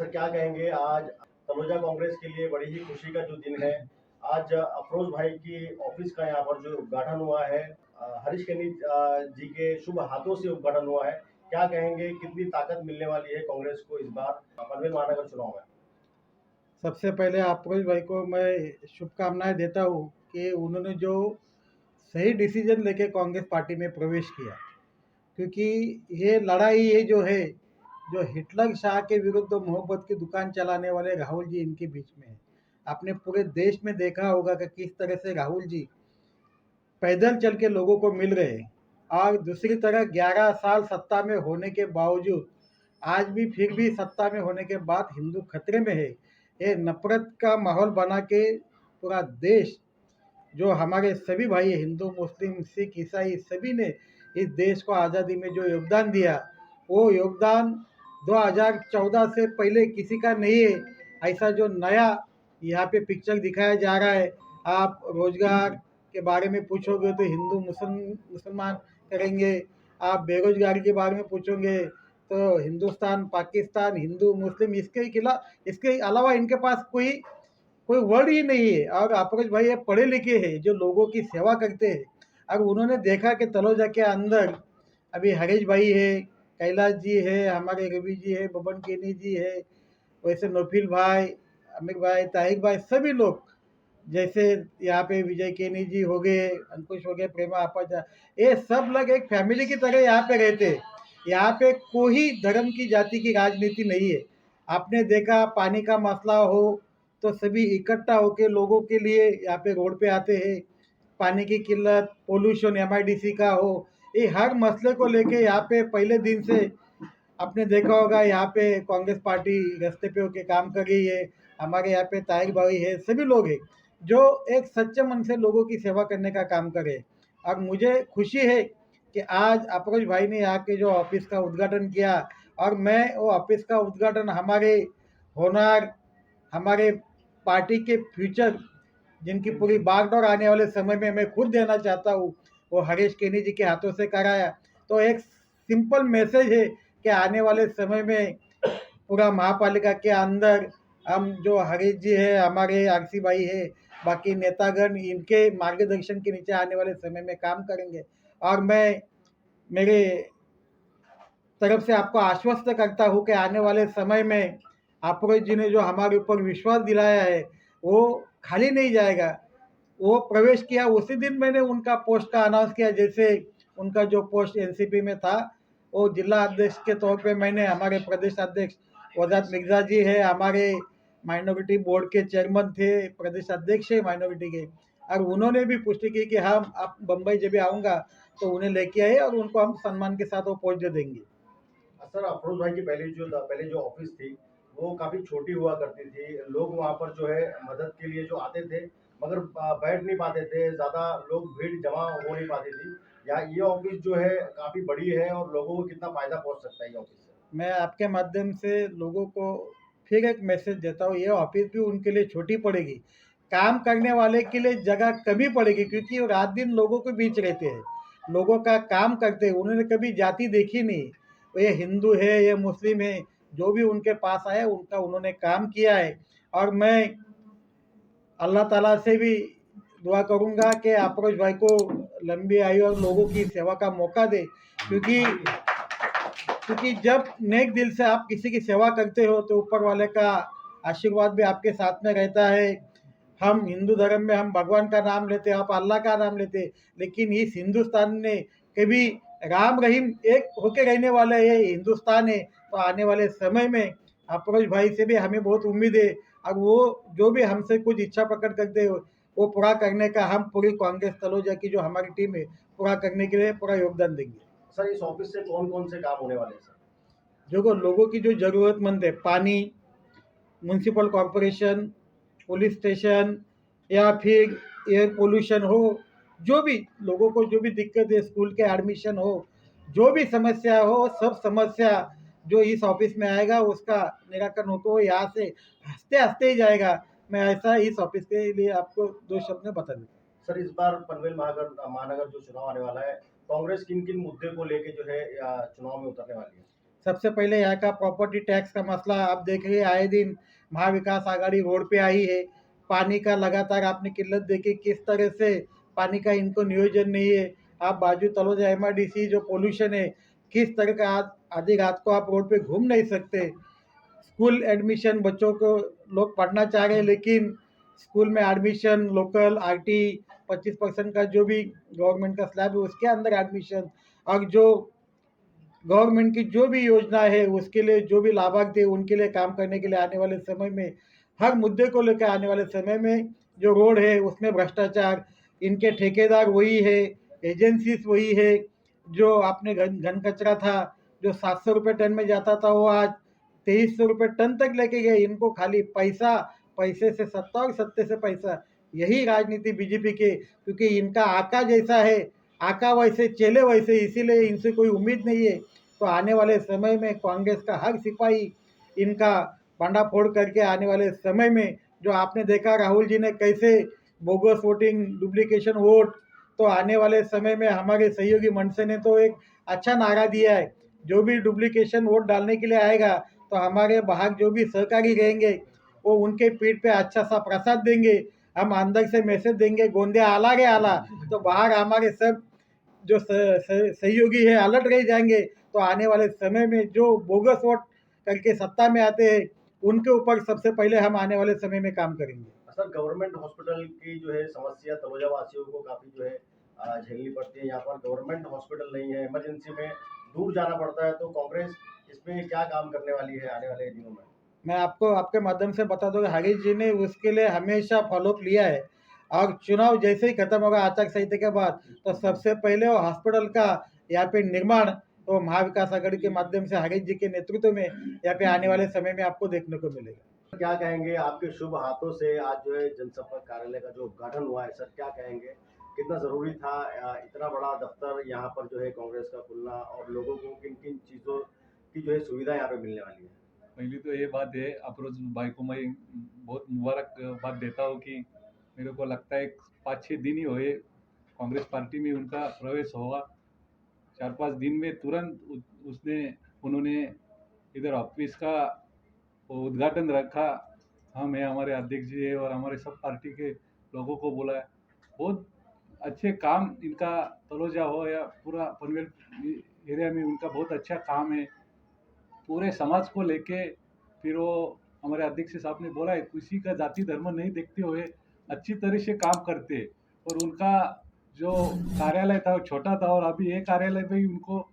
Sir क्या कहेंगे आज तलोजा कांग्रेस के लिए बड़ी ही खुशी का जो दिन है। आज अफरोज भाई की ऑफिस का यहाँ पर जो उद्घाटन हुआ है, हरीश केनी जी के शुभ हाथों से उद्घाटन हुआ है। क्या कहेंगे, कितनी ताकत मिलने वाली है कांग्रेस को इस बार पनवेल महानगर चुनाव में? सबसे पहले अफरोज भाई को मैं शुभकामनाएं देता हूँ कि उन्होंने जो सही डिसीजन लेके कांग्रेस पार्टी में प्रवेश किया, क्योंकि ये लड़ाई ये जो है, जो हिटलर शाह के विरुद्ध मोहब्बत की दुकान चलाने वाले राहुल जी इनके बीच में है। आपने पूरे देश में देखा होगा कि किस तरह से राहुल जी पैदल चल के लोगों को मिल रहे हैं, और दूसरी तरफ 11 साल सत्ता में होने के बावजूद आज भी फिर भी सत्ता में होने के बाद हिंदू खतरे में है। ये नफरत का माहौल बना के पूरा देश, जो हमारे सभी भाई हिंदू मुस्लिम सिख ईसाई सभी ने इस देश को आज़ादी में जो योगदान दिया, वो योगदान 2014 से पहले किसी का नहीं है। ऐसा जो नया यहाँ पे पिक्चर दिखाया जा रहा है, आप रोजगार के बारे में पूछोगे तो हिंदू मुसलमान करेंगे, आप बेरोजगारी के बारे में पूछोगे तो हिंदुस्तान पाकिस्तान हिंदू मुस्लिम, इसके अलावा इनके पास कोई कोई वर्ड ही नहीं है। और अपरेश भाई ये पढ़े लिखे हैं, जो लोगों की सेवा करते हैं। और उन्होंने देखा कि तलोजा के अंदर अभी हरीश भाई है, कैलाश जी है, हमारे रवि जी है, बबन केनी जी है, वैसे नौफिल भाई, अमिर भाई, ताहिक भाई, सभी लोग, जैसे यहाँ पे विजय केनी जी हो गए, अंकुश हो गए, प्रेमा आपाचा, ये सब लोग एक फैमिली की तरह यहाँ पे रहते हैं। यहाँ पे कोई धर्म की जाति की राजनीति नहीं है। आपने देखा पानी का मसला हो तो सभी इकट्ठा होकर लोगों के लिए यहाँ पे रोड पे आते हैं। पानी की किल्लत, पोल्यूशन एमआईडीसी का हो, ये हर मसले को लेके यहाँ पे पहले दिन से आपने देखा होगा यहाँ पे कांग्रेस पार्टी रास्ते पे होके काम कर रही है। हमारे यहाँ पे ताहिर भाई है, सभी लोग हैं जो एक सच्चे मन से लोगों की सेवा करने का काम करे। और मुझे खुशी है कि आज अफरोज भाई ने यहाँ के जो ऑफिस का उद्घाटन किया, और मैं वो ऑफिस का उद्घाटन हमारे होनार, हमारे पार्टी के फ्यूचर, जिनकी पूरी बागडोर आने वाले समय में मैं खुद देना चाहता हूँ, वो हरीश केनी जी के हाथों से कराया। तो एक सिंपल मैसेज है कि आने वाले समय में पूरा महापालिका के अंदर हम जो हरीश जी है, हमारे आरसी भाई है, बाकी नेतागण, इनके मार्गदर्शन के नीचे आने वाले समय में काम करेंगे। और मैं मेरे तरफ से आपको आश्वस्त करता हूँ कि आने वाले समय में अफरोज जी ने जो हमारे ऊपर विश्वास दिलाया है, वो खाली नहीं जाएगा। वो प्रवेश किया उसी दिन मैंने उनका पोस्ट का अनाउंस किया, जैसे उनका जो पोस्ट एनसीपी में था, वो जिला अध्यक्ष के तौर पे मैंने, हमारे प्रदेश अध्यक्ष वजात मिर्जा जी है, हमारे माइनॉरिटी बोर्ड के चेयरमैन थे, प्रदेश अध्यक्ष है माइनॉरिटी के, और उन्होंने भी पुष्टि की कि हम अब बम्बई जब भी आऊँगा तो उन्हें लेके आए और उनको हम सम्मान के साथ वो पोस्ट दे देंगे। सर अफरोज भाई की पहले जो ऑफिस थी वो काफी छोटी हुआ करती थी। लोग वहां पर जो है मदद के लिए जो आते थे, मगर बैठ नहीं पाते थे, ज्यादा लोग भीड़ जमा हो नहीं पाती थी। या ये ऑफिस जो है काफी बड़ी है और लोगों को कितना फायदा पहुंच सकता है ये ऑफिस से? मैं आपके माध्यम से लोगों को फिर एक मैसेज देता हूँ, ये ऑफिस भी उनके लिए छोटी पड़ेगी, काम करने वाले के लिए जगह कमी पड़ेगी, क्योंकि वो रात दिन लोगों के बीच रहते हैं, लोगों का काम करते हैं, उन्होंने कभी जाति देखी नहीं। वो ये हिंदू है, ये मुस्लिम है, जो भी उनके पास आया उनका उन्होंने काम किया है। और मैं अल्लाह ताला से भी दुआ करूंगा कि अफरोज भाई को लंबी आयु और लोगों की सेवा का मौका दे, क्योंकि क्योंकि जब नेक दिल से आप किसी की सेवा करते हो तो ऊपर वाले का आशीर्वाद भी आपके साथ में रहता है। हम हिंदू धर्म में हम भगवान का नाम लेते हैं, आप अल्लाह का नाम लेते हैं, लेकिन इस हिंदुस्तान ने कभी राम रहीम एक होके रहने वाला ये हिंदुस्तान है। तो आने वाले समय में अफरोज भाई से भी हमें बहुत उम्मीद है, और वो जो भी हमसे कुछ इच्छा प्रकट करते हो वो पूरा करने का हम पूरी कांग्रेस तलोजा की जो हमारी टीम है पूरा करने के लिए पूरा योगदान देंगे। सर इस ऑफिस से कौन कौन से काम होने वाले हैं सर? जो लोगों की जो ज़रूरतमंद है, पानी, म्यूनसिपल कॉरपोरेशन, पुलिस स्टेशन, या फिर एयर पोल्यूशन हो, जो भी लोगों को जो भी दिक्कत है, स्कूल के एडमिशन हो, जो भी समस्या हो, सब समस्या जो इस ऑफिस में आएगा उसका निराकरण होता हो, यहाँ से हंसते हंसते ही जाएगा। मैं ऐसा इस ऑफिस के लिए आपको दो शब्द में बता दूँ। सर इस बार पनवेल महानगर जो चुनाव आने वाला है, कांग्रेस किन किन मुद्दे को लेके जो है चुनाव में उतरने वाली है? सबसे पहले यहाँ का प्रॉपर्टी टैक्स का मसला आप देख रहे हैं, आए दिन महाविकास आघाड़ी रोड पे आई है। पानी का लगातार आपने किल्लत देखी, किस तरह से पानी का इनको नियोजन नहीं है। आप बाजू तलोजा MIDC जो पोल्यूशन है, किस तरह का आधी रात को आप रोड पे घूम नहीं सकते। स्कूल एडमिशन बच्चों को लोग पढ़ना चाह रहे हैं, लेकिन स्कूल में एडमिशन लोकल RT 25% का जो भी गवर्नमेंट का स्लैब है उसके अंदर एडमिशन, और जो गवर्नमेंट की जो भी योजना है उसके लिए जो भी लाभार्थी थे उनके लिए काम करने के लिए आने वाले समय में हर मुद्दे को लेकर आने वाले समय में जो रोड है उसमें भ्रष्टाचार, इनके ठेकेदार वही है, एजेंसीज वही है। जो आपने घन कचरा था जो 700 रुपये टन में जाता था वो आज 2300 रुपये टन तक लेके गए। इनको खाली पैसा, पैसे से सत्ता और सत्ते से पैसा, यही राजनीति बीजेपी के, क्योंकि इनका आका जैसा है, आका वैसे चेले वैसे, इसीलिए इनसे कोई उम्मीद नहीं है। तो आने वाले समय में कांग्रेस का हर सिपाही इनका भांडाफोड़ करके आने वाले समय में, जो आपने देखा राहुल जी ने कैसे बोगस वोटिंग, डुप्लीकेशन वोट, तो आने वाले समय में हमारे सहयोगी मनसे ने तो एक अच्छा नारा दिया है, जो भी डुप्लीकेशन वोट डालने के लिए आएगा तो हमारे बाहर जो भी सहकारी रहेंगे वो उनके पीठ पे अच्छा सा प्रसाद देंगे। हम अंदर से मैसेज देंगे गोंदे आला गे आला, तो बाहर हमारे सब जो सहयोगी है अलर्ट रह जाएंगे। तो आने वाले समय में जो बोगस वोट करके सत्ता में आते हैं उनके ऊपर सबसे पहले हम आने वाले समय में काम करेंगे। सर, गवर्नमेंट हॉस्पिटल की जो है समस्या तलोजा वासियों को काफ़ी जो है झेलनी पड़ती है। यहाँ पर गवर्नमेंट हॉस्पिटल नहीं है, इमरजेंसी में दूर जाना पड़ता है। तो कांग्रेस इसमें क्या काम करने वाली है आने वाले दिनों में? मैं आपको आपके माध्यम से बता दूं कि हरीश जी ने उसके लिए हमेशा फॉलोअप लिया है, और चुनाव जैसे ही खत्म होगा आचार संहिता के बाद, तो सबसे पहले वो हॉस्पिटल का यहाँ पे निर्माण तो महाविकास आघाड़ी के माध्यम से हरीश जी के नेतृत्व में यहाँ पे आने वाले समय में आपको देखने को मिलेगा। क्या कहेंगे, आपके शुभ हाथों से आज जो है जनसंपर्क कार्यालय का जो उद्घाटन हुआ है, सर क्या कहेंगे, कितना जरूरी था इतना बड़ा दफ्तर यहाँ पर जो है कांग्रेस का खुलना, और लोगों को किन किन चीजों की जो है सुविधा यहाँ पे मिलने वाली है? पहली तो ये बात है, अफरोज भाई को मैं बहुत मुबारकबाद देता हूँ कि मेरे को लगता है 5-6 दिन ही हुए कांग्रेस पार्टी में उनका प्रवेश हुआ। 4-5 दिन में तुरंत उन्होंने इधर ऑफिस का उद्घाटन रखा। मैं हमारे अध्यक्ष जी है और हमारे सब पार्टी के लोगों को बोला है। बहुत अच्छे काम इनका, तलोजा हो या पूरा पनवेल एरिया में उनका बहुत अच्छा काम है। पूरे समाज को लेके, फिर वो हमारे अध्यक्ष साहब ने बोला है किसी का जाति धर्म नहीं देखते हुए अच्छी तरह से काम करते। और उनका जो कार्यालय था वो छोटा था, और अभी ये कार्यालय भी उनको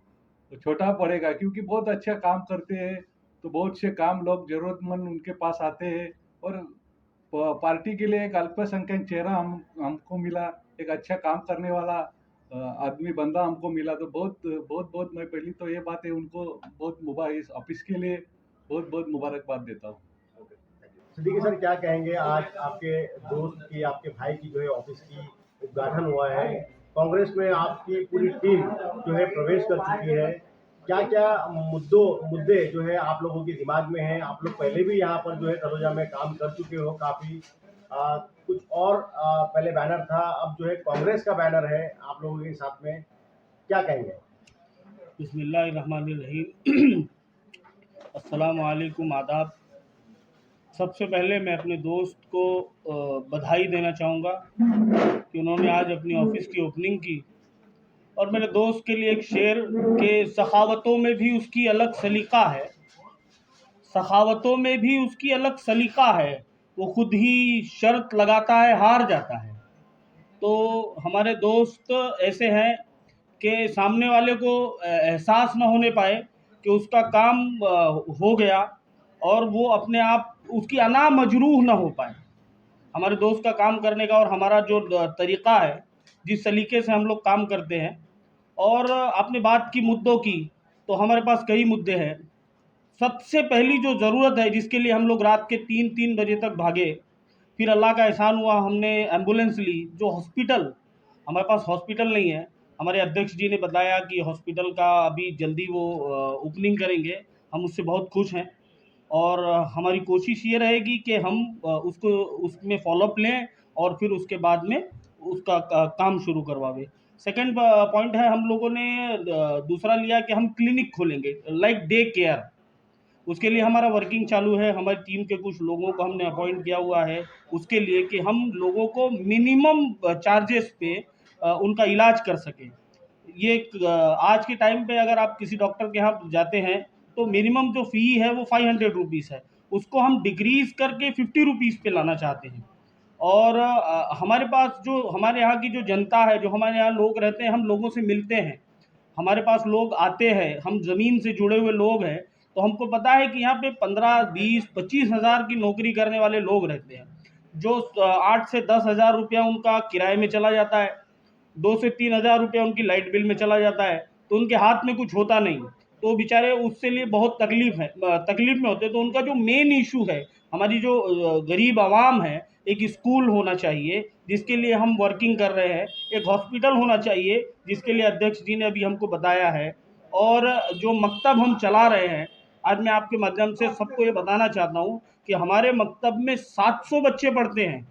छोटा पड़ेगा क्योंकि बहुत अच्छा काम करते हैं। तो बहुत से काम लोग जरूरतमंद उनके पास आते हैं, और पार्टी के लिए एक अल्पसंख्यक चेहरा हमको मिला, एक अच्छा काम करने वाला आदमी बंदा हमको मिला। तो बहुत बहुत बहुत मैं पहली तो ये बात है उनको बहुत मुबारक, ऑफिस के लिए बहुत बहुत मुबारकबाद देता हूँ। सिद्दीकी सर, क्या कहेंगे, आज आपके दोस्त की, आपके भाई की जो है ऑफिस की उद्घाटन हुआ है, कांग्रेस में आपकी पूरी टीम जो है प्रवेश कर चुकी है। क्या क्या मुद्दे जो है आप लोगों के दिमाग में हैं? आप लोग पहले भी यहाँ पर जो है तलोजा में काम कर चुके हो काफ़ी, कुछ और पहले बैनर था, अब जो है कांग्रेस का बैनर है आप लोगों के साथ में, क्या कहेंगे? बिस्मिल्लाहिर्रहमानिर्रहीम। अस्सलाम वालेकुम, आदाब। सबसे पहले मैं अपने दोस्त को बधाई देना चाहूँगा कि उन्होंने आज अपनी ऑफिस की ओपनिंग की। और मेरे दोस्त के लिए एक शेर के सखावतों में भी उसकी अलग सलीका है, सखावतों में भी उसकी अलग सलीका है, वो खुद ही शर्त लगाता है हार जाता है। तो हमारे दोस्त ऐसे हैं कि सामने वाले को एहसास न होने पाए कि उसका काम हो गया और वो अपने आप उसकी अना मजरूह न हो पाए। हमारे दोस्त का काम करने का और हमारा जो तरीक़ा है, जिस सलीके से हम लोग काम करते हैं, और आपने बात की मुद्दों की, तो हमारे पास कई मुद्दे हैं। सबसे पहली जो ज़रूरत है, जिसके लिए हम लोग रात के 3-3 बजे तक भागे, फिर अल्लाह का एहसान हुआ हमने एम्बुलेंस ली। जो हॉस्पिटल, हमारे पास हॉस्पिटल नहीं है। हमारे अध्यक्ष जी ने बताया कि हॉस्पिटल का अभी जल्दी वो ओपनिंग करेंगे, हम उससे बहुत खुश हैं। और हमारी कोशिश ये रहेगी कि हम उसको उसमें फॉलोअप लें और फिर उसके बाद में उसका काम शुरू करवावे। सेकंड पॉइंट है, हम लोगों ने दूसरा लिया कि हम क्लिनिक खोलेंगे लाइक डे केयर। उसके लिए हमारा वर्किंग चालू है, हमारी टीम के कुछ लोगों को हमने अपॉइंट किया हुआ है उसके लिए कि हम लोगों को मिनिमम चार्जेस पे उनका इलाज कर सकें। ये आज के टाइम पे अगर आप किसी डॉक्टर के यहाँ जाते हैं तो मिनिमम जो फ़ी है वो 500 रुपीज़ है, उसको हम डिक्रीज़ करके 50 रुपीज़ पे लाना चाहते हैं। और हमारे पास जो हमारे यहाँ की जो जनता है, जो हमारे यहाँ लोग रहते हैं, हम लोगों से मिलते हैं, हमारे पास लोग आते हैं, हम ज़मीन से जुड़े हुए लोग हैं, तो हमको पता है कि यहाँ पे 15, 20, 25 हज़ार की नौकरी करने वाले लोग रहते हैं, जो 8 से 10 हज़ार रुपया उनका किराए में चला जाता है, 2 से 3 हज़ार रुपया उनकी लाइट बिल में चला जाता है, तो उनके हाथ में कुछ होता नहीं, तो बेचारे उससे लिए बहुत तकलीफ़ में होते हैं। तो उनका जो मेन इशू है, हमारी जो गरीब आवाम है, एक स्कूल होना चाहिए जिसके लिए हम वर्किंग कर रहे हैं, एक हॉस्पिटल होना चाहिए जिसके लिए अध्यक्ष जी ने अभी हमको बताया है, और जो मकतब हम चला रहे हैं, आज मैं आपके माध्यम से सबको ये बताना चाहता हूँ कि हमारे मकतब में 700 बच्चे पढ़ते हैं,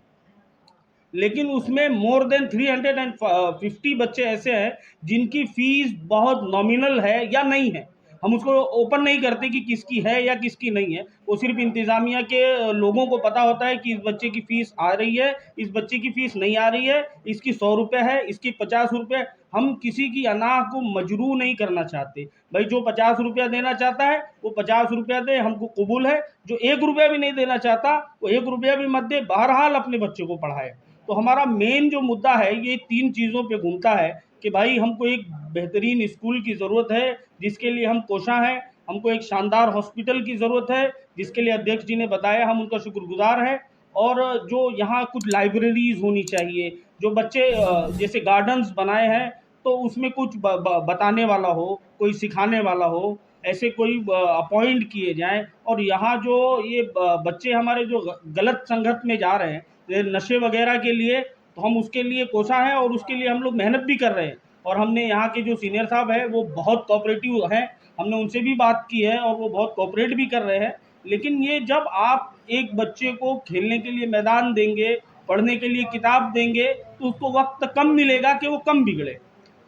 लेकिन उसमें मोर देन 350 बच्चे ऐसे हैं जिनकी फ़ीस बहुत नॉमिनल है या नहीं है। हम उसको ओपन नहीं करते कि किसकी है या किसकी नहीं है, वो सिर्फ इंतज़ामिया के लोगों को पता होता है कि इस बच्चे की फ़ीस आ रही है, इस बच्चे की फ़ीस नहीं आ रही है, इसकी 100 रुपये है, इसकी 50 रुपये। हम किसी की अनाह को मजरू नहीं करना चाहते। भाई जो 50 रुपया देना चाहता है वो 50 रुपया दे, हमको कबूल है। जो 1 रुपया भी नहीं देना चाहता वो 1 रुपया भी मत दे, बहरहाल अपने बच्चे को पढ़ाए। तो हमारा मेन जो मुद्दा है ये 3 चीज़ों पे घूमता है कि भाई हमको एक बेहतरीन स्कूल की ज़रूरत है जिसके लिए हम कोशां हैं, हमको एक शानदार हॉस्पिटल की ज़रूरत है जिसके लिए अध्यक्ष जी ने बताया, हम उनका शुक्रगुजार हैं, और जो यहाँ कुछ लाइब्रेरीज़ होनी चाहिए, जो बच्चे जैसे गार्डन्स बनाए हैं तो उसमें कुछ बताने वाला हो, कोई सिखाने वाला हो, ऐसे कोई अपॉइंट किए जाएं। और यहाँ जो ये बच्चे हमारे जो गलत संगत में जा रहे हैं, ये नशे वगैरह के लिए, तो हम उसके लिए कोसा है और उसके लिए हम लोग मेहनत भी कर रहे हैं। और हमने यहाँ के जो सीनियर साहब हैं वो बहुत कोऑपरेटिव हैं, हमने उनसे भी बात की है और वो बहुत कोऑपरेट भी कर रहे हैं। लेकिन ये जब आप एक बच्चे को खेलने के लिए मैदान देंगे, पढ़ने के लिए किताब देंगे, तो उसको वक्त कम मिलेगा कि वो कम बिगड़े।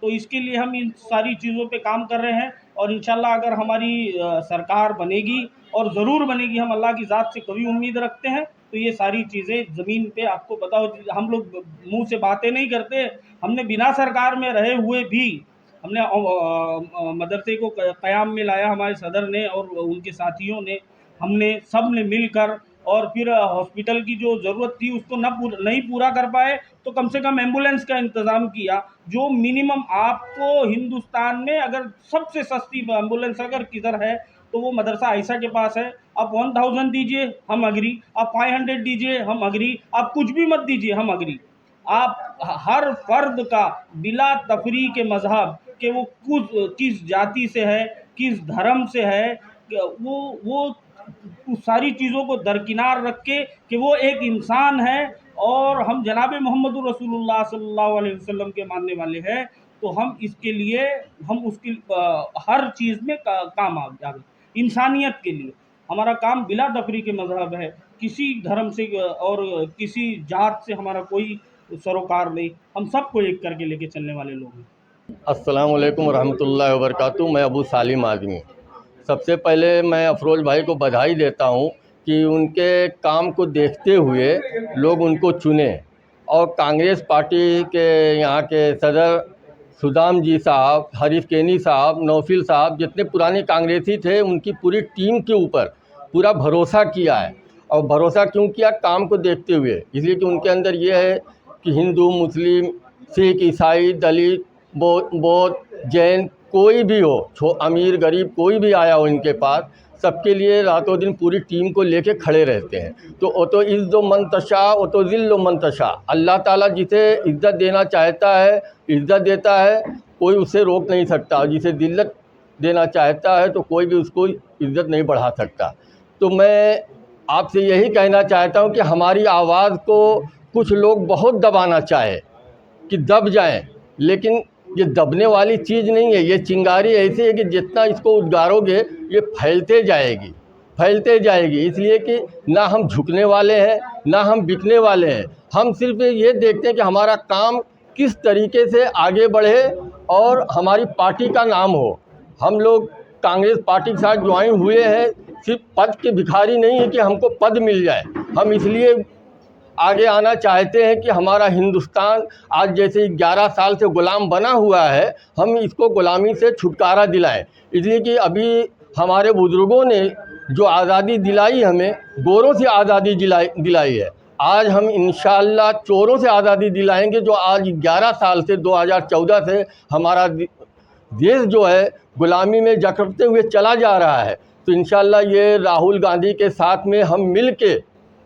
तो इसके लिए हम इन सारी चीज़ों पे काम कर रहे हैं, और इंशाल्लाह अगर हमारी सरकार बनेगी, और ज़रूर बनेगी, हम अल्लाह की ज़ात से कभी उम्मीद रखते हैं, तो ये सारी चीज़ें ज़मीन पे आपको पता हो। हम लोग मुंह से बातें नहीं करते, हमने बिना सरकार में रहे हुए भी हमने मदरसे को क़याम में लाया, हमारे सदर ने और उनके साथियों ने, हमने सब ने मिलकर। और फिर हॉस्पिटल की जो ज़रूरत थी उसको नहीं पूरा कर पाए तो कम से कम एम्बुलेंस का इंतज़ाम किया, जो मिनिमम आपको हिंदुस्तान में अगर सबसे सस्ती एम्बुलेंस अगर किधर है तो वो मदरसा आयशा के पास है। आप 1000 दीजिए हम अग्री, आप 500 दीजिए हम अग्री, आप कुछ भी मत दीजिए हम अग्री। आप हर फर्द का बिला तफरी के मज़हब कि वो किस जाति से है, किस धर्म से है, वो उस सारी चीज़ों को दरकिनार रख के कि वो एक इंसान है और हम जनाब मोहम्मद रसूलुल्लाह सल्लल्लाहु अलैहि वसल्लम के मानने वाले हैं, तो हम इसके लिए हम उसकी हर चीज़ में काम आ जाए। इंसानियत के लिए हमारा काम बिला तफरी के मज़हब है, किसी धर्म से और किसी जात से हमारा कोई सरोकार नहीं, हम सबको एक करके लेके चलने वाले लोग हैं। अस्सलाम वालेकुम रहमतुल्लाहि व बरकातुहू। मैं अबू सालिम आदमी। सबसे पहले मैं अफरोज़ भाई को बधाई देता हूँ कि उनके काम को देखते हुए लोग उनको चुने, और कांग्रेस पार्टी के यहाँ के सदर सुदाम जी साहब, हरीफ केनी साहब, नौफिल साहब, जितने पुराने कांग्रेसी थे उनकी पूरी टीम के ऊपर पूरा भरोसा किया है। और भरोसा क्यों किया? काम को देखते हुए, इसलिए कि उनके अंदर ये है कि हिंदू, मुस्लिम, सिख, ईसाई, दलित, बौद्ध, जैन, कोई भी हो, अमीर गरीब कोई भी आया हो इनके पास, सबके लिए रातों दिन पूरी टीम को लेके खड़े रहते हैं। तो ओ तो इज़्ज़ो मंतशा ओ तो ज़िल्लो मंतशा, अल्लाह ताला जिसे इज़्ज़त देना चाहता है इज़्ज़त देता है, कोई उसे रोक नहीं सकता, और जिसे ज़िल्लत देना चाहता है तो कोई भी उसको इज़्ज़त नहीं बढ़ा सकता। तो मैं आपसे यही कहना चाहता हूँ कि हमारी आवाज़ को कुछ लोग बहुत दबाना चाहे कि दब जाएं, लेकिन ये दबने वाली चीज़ नहीं है। ये चिंगारी ऐसी है कि जितना इसको उद्गारोगे ये फैलते जाएगी। इसलिए कि ना हम झुकने वाले हैं, ना हम बिकने वाले हैं। हम सिर्फ ये देखते हैं कि हमारा काम किस तरीके से आगे बढ़े और हमारी पार्टी का नाम हो। हम लोग कांग्रेस पार्टी के साथ ज्वाइन हुए हैं, सिर्फ पद के भिखारी नहीं है कि हमको पद मिल जाए, हम इसलिए आगे आना चाहते हैं कि हमारा हिंदुस्तान आज जैसे 11 साल से गुलाम बना हुआ है, हम इसको गुलामी से छुटकारा दिलाएं। इसलिए कि अभी हमारे बुजुर्गों ने जो आज़ादी दिलाई, हमें गोरों से आज़ादी दिलाई है। आज हम इंशाअल्लाह चोरों से आज़ादी दिलाएंगे, जो आज 11 साल से 2014 से हमारा देश जो है गुलामी में जकड़ते हुए चला जा रहा है। तो इंशाअल्लाह ये राहुल गांधी के साथ में हम मिल के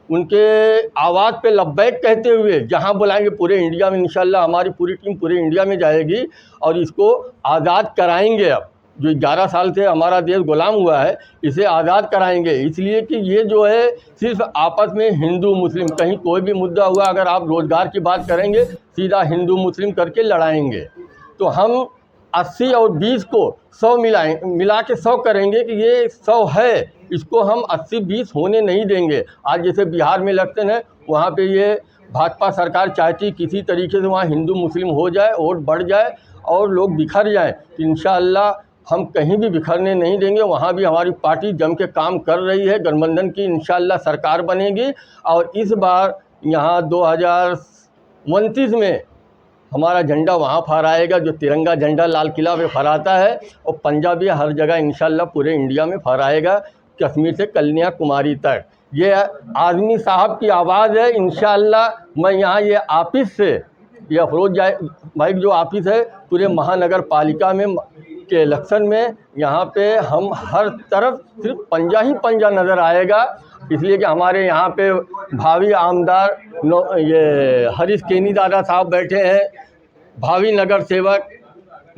उनके आवाज़ पे लब्बैक कहते हुए जहां बुलाएंगे पूरे इंडिया में, इंशाअल्लाह हमारी पूरी टीम पूरे इंडिया में जाएगी और इसको आज़ाद कराएंगे। अब जो 11 साल से हमारा देश गुलाम हुआ है, इसे आज़ाद कराएंगे। इसलिए कि ये जो है सिर्फ आपस में हिंदू मुस्लिम, कहीं कोई भी मुद्दा हुआ, अगर आप रोज़गार की बात करेंगे सीधा हिंदू मुस्लिम करके लड़ाएंगे। तो हम 80 और 20 को 100 मिला के 100 करेंगे कि ये 100 है, इसको हम 80-20 होने नहीं देंगे। आज जैसे बिहार में इलेक्शन है, वहाँ पे ये भाजपा सरकार चाहती किसी तरीके से वहाँ हिंदू मुस्लिम हो जाए, वोट बढ़ जाए और लोग बिखर जाएं। तो इंशाअल्लाह हम कहीं भी बिखरने नहीं देंगे। वहाँ भी हमारी पार्टी जम के काम कर रही है, गठबंधन की इंशाअल्लाह सरकार बनेगी। और इस बार यहाँ 2029 में हमारा झंडा वहाँ फहराएगा जो तिरंगा झंडा लाल किला पे फहराता है, और पंजाबी हर जगह इंशाअल्लाह पूरे इंडिया में फहराएगा, कश्मीर से कन्याकुमारी तक। ये आज़मी साहब की आवाज़ है। इंशाअल्लाह मैं यहाँ ये ऑफिस से, ये अफरोज भाई जो ऑफिस है, पूरे महानगर पालिका में के इलेक्शन में यहाँ पे हम हर तरफ सिर्फ पंजा ही पंजा नज़र आएगा। इसलिए कि हमारे यहाँ पे भावी आमदार ये हरीश केनी दादा साहब बैठे हैं, भावी नगर सेवक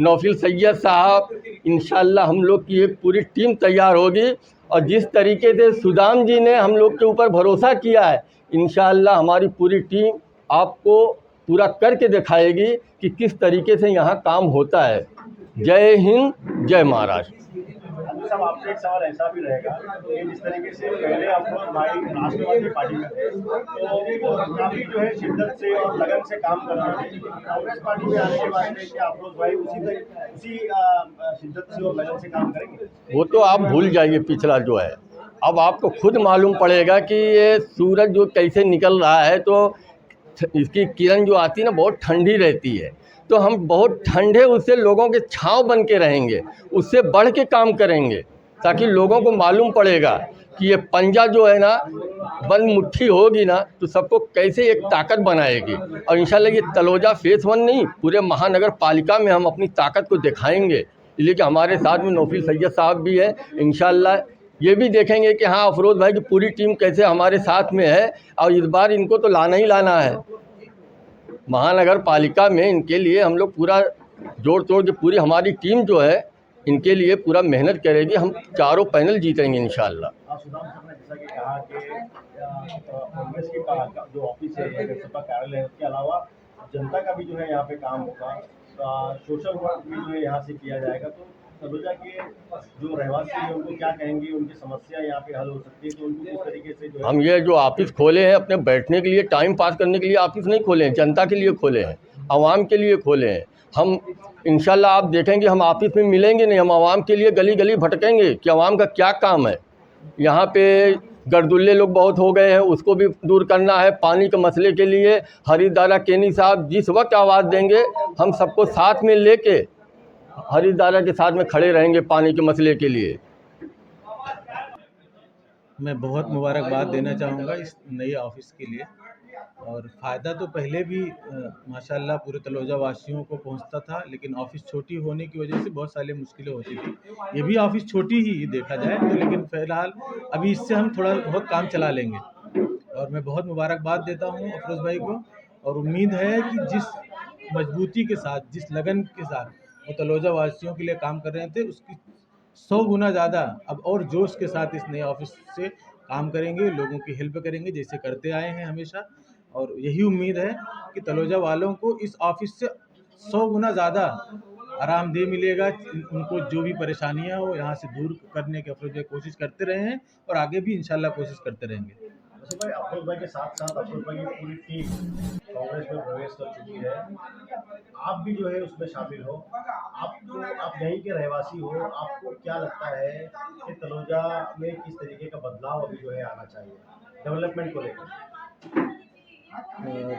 नौफिल सैयद साहब, इंशाअल्लाह हम लोग की एक पूरी टीम तैयार होगी। और जिस तरीके से सुदाम जी ने हम लोग के ऊपर भरोसा किया है, इंशाअल्लाह हमारी पूरी टीम आपको पूरा करके दिखाएगी कि किस तरीके से यहाँ काम होता है। जय हिंद, जय महाराष्ट्र। साहब आपसे एक सवाल ऐसा भी रहेगा कि जिस तरीके से पहले अफरोज भाई राष्ट्रवादी पार्टी में थे, तो वो काफी जो है शिद्दत से और लगन से काम कर रहे थे। कांग्रेस पार्टी में आने के बाद में क्या अफरोज भाई उसी शिद्दत से और लगन से काम करेंगे? वो तो आप भूल जाइए पिछला जो है, अब आपको खुद मालूम पड़ेगा कि ये सूरज जो कैसे निकल रहा है, तो इसकी किरण जो आती है ना बहुत ठंडी रहती है। तो हम बहुत ठंडे उससे लोगों के छांव बन के रहेंगे, उससे बढ़ के काम करेंगे, ताकि लोगों को मालूम पड़ेगा कि ये पंजा जो है ना बंद मुट्ठी होगी ना तो सबको कैसे एक ताकत बनाएगी। और इंशाल्लाह ये तलोजा फेस 1 नहीं, पूरे महानगर पालिका में हम अपनी ताकत को दिखाएंगे। इसलिए कि हमारे साथ में नौफिल सैयद साहब भी है, इंशाल्लाह ये भी देखेंगे कि हाँ अफरोज भाई की पूरी टीम कैसे हमारे साथ में है। और इस बार इनको तो लाना ही लाना है महानगर पालिका में। इनके लिए हम लोग पूरा जोड़ तोड़ के पूरी हमारी टीम जो है इनके लिए पूरा मेहनत करेगी। हम चारों पैनल जीतेंगे इंशाअल्लाह। सुदाम साहब ने जैसा कि कहा कि कांग्रेस की जो ऑफिस है या सपा कार्यालय है, उसके अलावा जनता का भी जो है यहाँ पे काम होगा, सोशल वर्क भी जो है यहाँ से किया जाएगा। तो तलोजा के जो रहवासी हैं उनको क्या कहेंगे, उनकी समस्या यहाँ पे हल हो सकती है, तो उनको किस तरीके से जो है हम ये जो ऑफिस खोले हैं अपने बैठने के लिए, टाइम पास करने के लिए ऑफिस नहीं खोले हैं, जनता के लिए खोले हैं, आवाम के लिए खोले हैं। हम इंशाल्लाह आप देखेंगे हम ऑफिस में मिलेंगे नहीं, हम आवाम के लिए गली गली भटकेंगे कि आवाम का क्या काम है। यहाँ पे गर्दुल्ले लोग बहुत हो गए हैं, उसको भी दूर करना है। पानी के मसले के लिए हरीश दादा केनी साहब जिस वक्त आवाज़ देंगे हम सबको साथ में लेके हरीश दादा के साथ में खड़े रहेंगे पानी के मसले के लिए। मैं बहुत मुबारकबाद देना चाहूँगा इस नई ऑफिस के लिए। और फ़ायदा तो पहले भी माशाल्लाह पूरे तलोजा वासियों को पहुंचता था, लेकिन ऑफिस छोटी होने की वजह से बहुत सारी मुश्किलें होती थी। ये भी ऑफिस छोटी ही देखा जाए तो, लेकिन फ़िलहाल अभी इससे हम थोड़ा बहुत काम चला लेंगे। और मैं बहुत मुबारकबाद देता हूं अफरोज भाई को, और उम्मीद है कि जिस मजबूती के साथ, जिस लगन के साथ वो तलोजा वासियों के लिए काम कर रहे थे, उसकी 100 गुना ज़्यादा अब और जोश के साथ इस नए ऑफिस से काम करेंगे, लोगों की हेल्प करेंगे जैसे करते आए हैं हमेशा। और यही उम्मीद है कि तलोजा वालों को इस ऑफिस से 100 गुना ज़्यादा आरामदेह मिलेगा। उनको जो भी परेशानियां हो यहाँ से दूर करने की अफरोज भाई कोशिश करते रहे हैं और आगे भी इंशाल्लाह कोशिश करते रहेंगे। वैसे भाई अफरोज भाई के साथ साथ अफरोज भाई की पूरी टीम कांग्रेस में प्रवेश कर चुकी है। आप भी जो है उसमें शामिल हो। आप यहीं के रहवासी हो, आपको क्या लगता है कि तलोजा में किस तरीके का बदलाव अभी जो है आना चाहिए डेवलपमेंट को लेकर?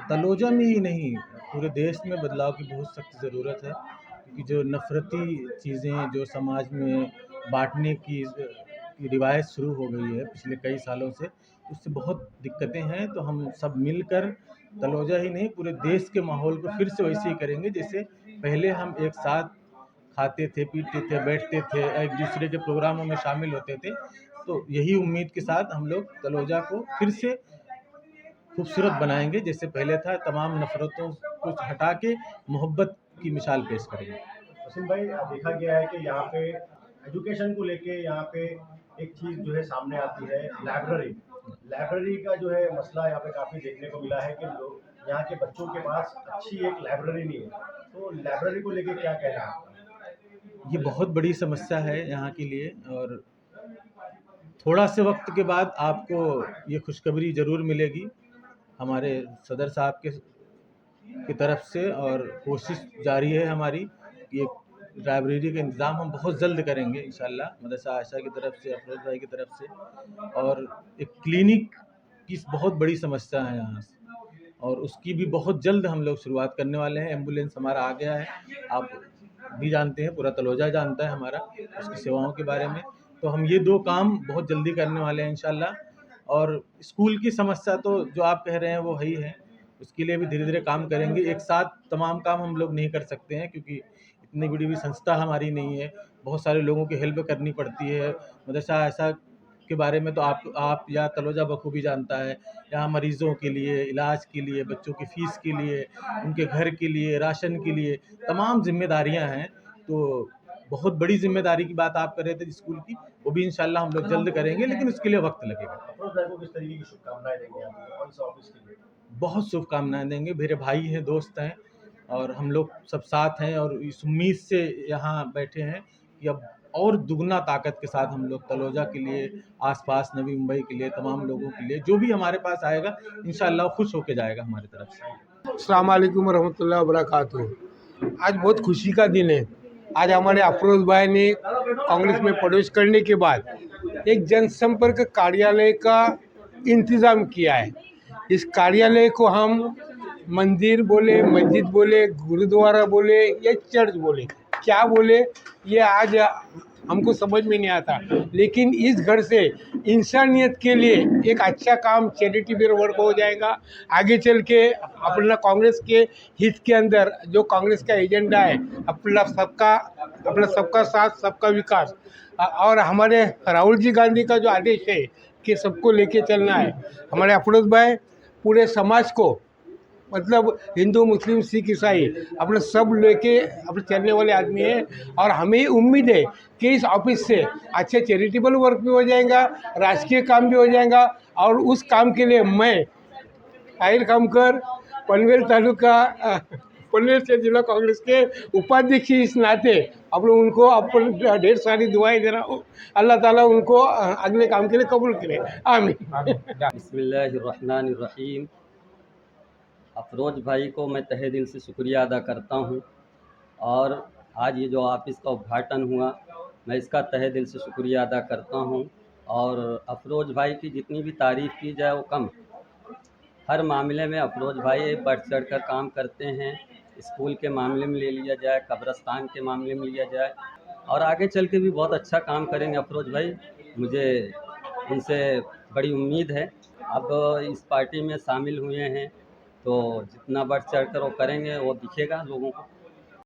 तलोजा में ही नहीं, पूरे देश में बदलाव की बहुत सख्त ज़रूरत है, क्योंकि जो नफ़रती चीज़ें जो समाज में बांटने की रिवायत शुरू हो गई है पिछले कई सालों से, उससे बहुत दिक्कतें हैं। तो हम सब मिलकर तलोजा ही नहीं, पूरे देश के माहौल को फिर से वैसे ही करेंगे जैसे पहले हम एक साथ खाते थे, पीते थे, बैठते थे, एक दूसरे के प्रोग्रामों में शामिल होते थे। तो यही उम्मीद के साथ हम लोग तलोजा को फिर से खूबसूरत बनाएंगे जैसे पहले था। तमाम नफ़रतों को हटा के मोहब्बत की मिसाल पेश करेंगे। वसीम भाई, देखा गया है कि यहाँ पे एजुकेशन को लेके यहाँ पे एक चीज़ जो है सामने आती है, लाइब्रेरी। लाइब्रेरी का जो है मसला यहाँ पे काफ़ी देखने को मिला है कि लोग यहाँ के बच्चों के पास अच्छी एक लाइब्रेरी नहीं है। तो लाइब्रेरी को लेके क्या कहना है आपका? ये बहुत बड़ी समस्या है यहाँ के लिए, और थोड़ा से वक्त के बाद आपको ये खुशखबरी ज़रूर मिलेगी हमारे सदर साहब की तरफ से, और कोशिश जारी है हमारी कि एक लाइब्रेरी का इंतज़ाम हम बहुत जल्द करेंगे इंशाल्लाह, मदरसा आयशा की तरफ से, अफरोज़ भाई की तरफ से। और एक क्लिनिक की बहुत बड़ी समस्या है यहाँ से, और उसकी भी बहुत जल्द हम लोग शुरुआत करने वाले हैं। एम्बुलेंस हमारा आ गया है, आप भी जानते हैं, पूरा तलोजा जानता है हमारा उसकी सेवाओं के बारे में। तो हम ये 2 काम बहुत जल्दी करने वाले हैं इंशाल्लाह। और स्कूल की समस्या तो जो आप कह रहे हैं वो है ही है, उसके लिए भी धीरे-धीरे काम करेंगे। एक साथ तमाम काम हम लोग नहीं कर सकते हैं, क्योंकि इतनी बड़ी भी संस्था हमारी नहीं है, बहुत सारे लोगों की हेल्प करनी पड़ती है। मदरसा ऐसा के बारे में तो आप या तलोजा बखूबी जानता है। यहाँ मरीज़ों के लिए, इलाज के लिए, बच्चों की फ़ीस के लिए, उनके घर के लिए, राशन के लिए तमाम ज़िम्मेदारियाँ हैं। तो बहुत बड़ी ज़िम्मेदारी की बात आप कर रहे थे स्कूल की, वो भी इंशाल्लाह हम लोग जल्द करेंगे, लेकिन उसके लिए वक्त लगेगा। अफरोज भाई को किस तरीके की शुभकामनाएं देंगे आप कौन सा ऑफिस के लिए? बहुत शुभकामनाएं देंगे, मेरे भाई हैं, दोस्त हैं, और हम लोग सब साथ हैं, और इस उम्मीद से यहाँ बैठे हैं कि अब और दुगना ताकत के साथ हम लोग तलोजा के लिए, आसपास नवी मुंबई के लिए, तमाम लोगों के लिए, जो भी हमारे पास आएगा इंशाल्लाह खुश होके जाएगा हमारी तरफ से। अस्सलाम वालेकुम रहमतुल्लाहि व बरकातुहू। आज बहुत खुशी का दिन है। आज हमारे अफरोज भाई ने कांग्रेस में प्रवेश करने के बाद एक जनसंपर्क कार्यालय का इंतज़ाम किया है। इस कार्यालय को हम मंदिर बोले, मस्जिद बोले, गुरुद्वारा बोले या चर्च बोले, क्या बोले ये आज हमको समझ में नहीं आता, लेकिन इस घर से इंसानियत के लिए एक अच्छा काम चैरिटेबल वर्क हो जाएगा। आगे चल के अपना कांग्रेस के हित के अंदर जो कांग्रेस का एजेंडा है, अपना सबका साथ सबका विकास, और हमारे राहुल जी गांधी का जो आदेश है कि सबको लेके चलना है, हमारे अफरोज भाई पूरे समाज को, मतलब हिंदू, मुस्लिम, सिख, ईसाई, अपने सब लेके अपने चलने वाले आदमी हैं। और हमें उम्मीद है कि इस ऑफिस से अच्छे चैरिटेबल वर्क भी हो जाएगा, राजकीय काम भी हो जाएगा। और उस काम के लिए मैं ताहिर खामकर, पनवेल तालुका, पनवेल से जिला कांग्रेस के उपाध्यक्ष इस नाते अब लोग उनको अपन ढेर सारी दुआएं दे रहा हूँ। अल्लाह ताला उनको अगले काम के लिए कबूल करे, आमीन। बिस्मिल्लाहिर्रहमानिर्रहीम। अफरोज भाई को मैं तहे दिल से शुक्रिया अदा करता हूँ, और आज ये जो ऑफिस का उद्घाटन हुआ, मैं इसका तहे दिल से शुक्रिया अदा करता हूँ। और अफरोज भाई की जितनी भी तारीफ़ की जाए वो कम। हर मामले में अफरोज भाई बढ़ चढ़ कर काम करते हैं। स्कूल के मामले में ले लिया जाए, कब्रस्तान के मामले में लिया जाए, और आगे चल के भी बहुत अच्छा काम करेंगे अफरोज भाई। मुझे उनसे बड़ी उम्मीद है। अब इस पार्टी में शामिल हुए हैं तो जितना बढ़ चढ़ कर वो करेंगे वो दिखेगा लोगों को।